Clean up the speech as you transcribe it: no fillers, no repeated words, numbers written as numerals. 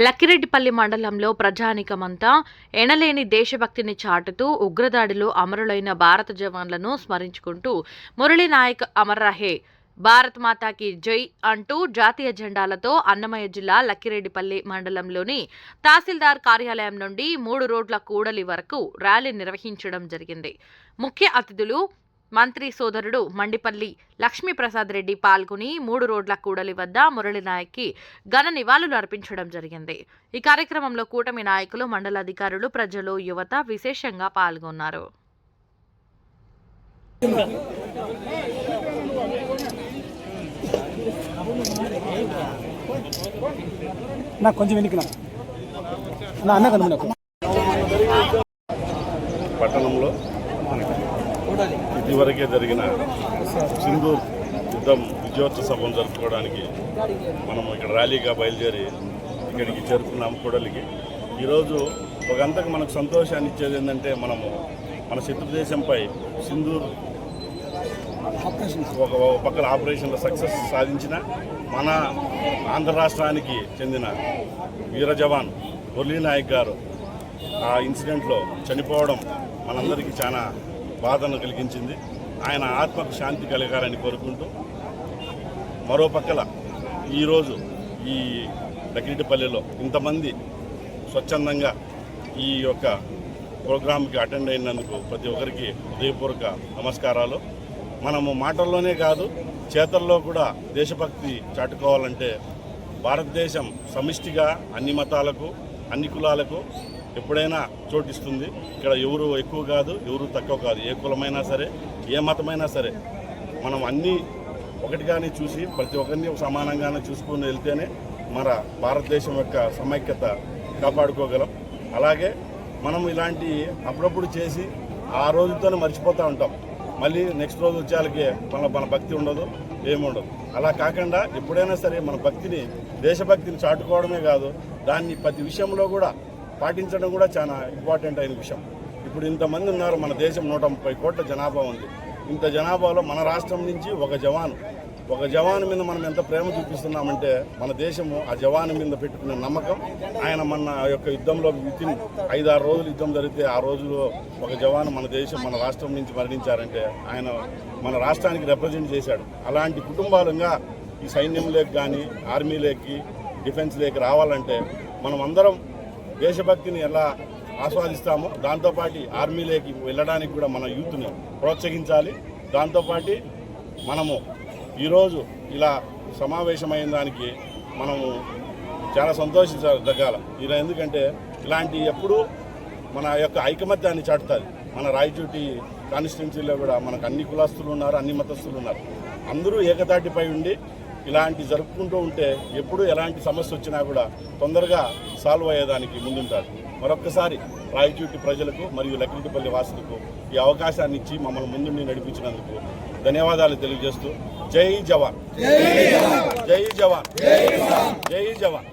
లక్కిరెడ్డిపల్లి మండలంలో ప్రజానీకమంతా ఎనలేని దేశభక్తిని చాటుతూ ఉగ్రదాడిలో అమరులైన భారత జవాన్లను స్మరించుకుంటూ మురళీ నాయక్ అమర్ రహే, భారత్ మాతాకి జై అంటూ జాతీయ జెండాలతో అన్నమయ్య జిల్లా లక్కిరెడ్డిపల్లి మండలంలోని తహసీల్దార్ కార్యాలయం నుండి 3 రోడ్ల కూడలి వరకు ర్యాలీ నిర్వహించడం జరిగింది. ముఖ్య అతిథులు మంత్రి సోదరుడు మండిపల్లి లక్ష్మీప్రసాద్ రెడ్డి పాల్గొని 3 రోడ్ల కూడలి వద్ద మురళీ నాయక్కి ఘన నివాళులు అర్పించడం జరిగింది. ఈ కార్యక్రమంలో కూటమి నాయకులు, మండల అధికారులు, ప్రజలు, యువత విశేషంగా పాల్గొన్నారు. పట్టణంలో ఇదివరకే జరిగిన సింధూర్ యుద్ధం విజయోత్సవ సభను జరుపుకోవడానికి మనం ఇక్కడ ర్యాలీగా బయలుదేరి ఇక్కడికి చేరుకున్నాము కూడలికి. ఈరోజు ఒక అంతకు మనకు సంతోషాన్ని ఇచ్చేది ఏంటంటే, మనము మన శత్రు దేశంపై సింధూర్ ఒక పక్కన ఆపరేషన్లో సక్సెస్ సాధించిన మన ఆంధ్ర రాష్ట్రానికి చెందిన వీర జవాన్ మురళీ నాయక్ గారు ఆ ఇన్సిడెంట్లో చనిపోవడం మనందరికీ చాలా బాధను కలిగించింది. ఆయన ఆత్మకు శాంతి కలగాలని కోరుకుంటూ, మరో పక్కల ఈరోజు ఈ లక్కిరెడ్డిపల్లిలో ఇంతమంది స్వచ్ఛందంగా ఈ యొక్క ప్రోగ్రాంకి అటెండ్ అయినందుకు ప్రతి ఒక్కరికి హృదయపూర్వక నమస్కారాలు. మనము మాటల్లోనే కాదు, చేతల్లో కూడా దేశభక్తి చాటుకోవాలంటే భారతదేశం సమిష్టిగా అన్ని మతాలకు, అన్ని కులాలకు ఎప్పుడైనా చోటిస్తుంది. ఇక్కడ ఎవరు ఎక్కువ కాదు, ఎవరు తక్కువ కాదు. ఏ కులమైనా సరే, ఏ మతమైనా సరే, మనం అన్నీ ఒకటిగానే చూసి ప్రతి ఒక్కరిని సమానంగానే చూసుకుని వెళ్తేనే మన భారతదేశం యొక్క సమైక్యత కాపాడుకోగలం. అలాగే మనం ఇలాంటి అప్పుడప్పుడు చేసి ఆ రోజుతోనే మర్చిపోతూ ఉంటాం. మళ్ళీ నెక్స్ట్ రోజు వచ్చేళ్ళకి మన భక్తి ఉండదు, ఏముండదు. అలా కాకుండా ఎప్పుడైనా సరే మన భక్తిని, దేశభక్తిని చాటుకోవడమే కాదు, దాన్ని ప్రతి విషయంలో కూడా పాటించడం కూడా చాలా ఇంపార్టెంట్ అయిన విషయం. ఇప్పుడు ఇంతమంది ఉన్నారు, మన దేశం 130 కోట్ల జనాభా ఉంది. ఇంత జనాభాలో మన రాష్ట్రం నుంచి ఒక జవాను మీద మనం ఎంత ప్రేమ చూపిస్తున్నామంటే, మన దేశము ఆ జవాను మీద పెట్టుకునే నమ్మకం. ఆయన మన యొక్క యుద్ధంలో వితిన్ 5-6 రోజులు యుద్ధం జరిగితే ఆ రోజులో ఒక జవాను మన రాష్ట్రం నుంచి మరణించారంటే ఆయన మన రాష్ట్రానికి రిప్రజెంట్ చేశాడు. అలాంటి కుటుంబాలుగా ఈ సైన్యంలోకి కానీ, ఆర్మీలోకి, డిఫెన్స్లోకి రావాలంటే మనం అందరం దేశభక్తిని ఎలా ఆస్వాదిస్తామో దాంతోపాటు ఆర్మీలోకి వెళ్ళడానికి కూడా మన యూత్ని ప్రోత్సహించాలి. దాంతోపాటు మనము ఈరోజు ఇలా సమావేశమైన దానికి మనము చాలా సంతోషించదగ్గాల. ఇలా ఎందుకంటే ఇలాంటి ఎప్పుడూ మన యొక్క ఐకమత్యాన్ని చాటుతుంది. మన రాయచోటి కాన్స్టిట్యున్సీలో కూడా మనకు అన్ని కులస్తులు ఉన్నారు, అన్ని మతస్థులు ఉన్నారు. అందరూ ఏకతాటిపై ఉండి ఇలాంటి జరుపుకుంటూ ఉంటే ఎప్పుడు ఎలాంటి సమస్య వచ్చినా కూడా తొందరగా సాల్వ్ అయ్యేదానికి ముందుంటారు. మరొక్కసారి రాయచోటి ప్రజలకు మరియు లక్కిరెడ్డిపల్లి వాసులకు ఈ అవకాశాన్ని ఇచ్చి మమ్మల్ని ముందుండి నడిపించినందుకు ధన్యవాదాలు తెలియజేస్తూ, జై జవాన్, జై జవాన్, జై జవాన్.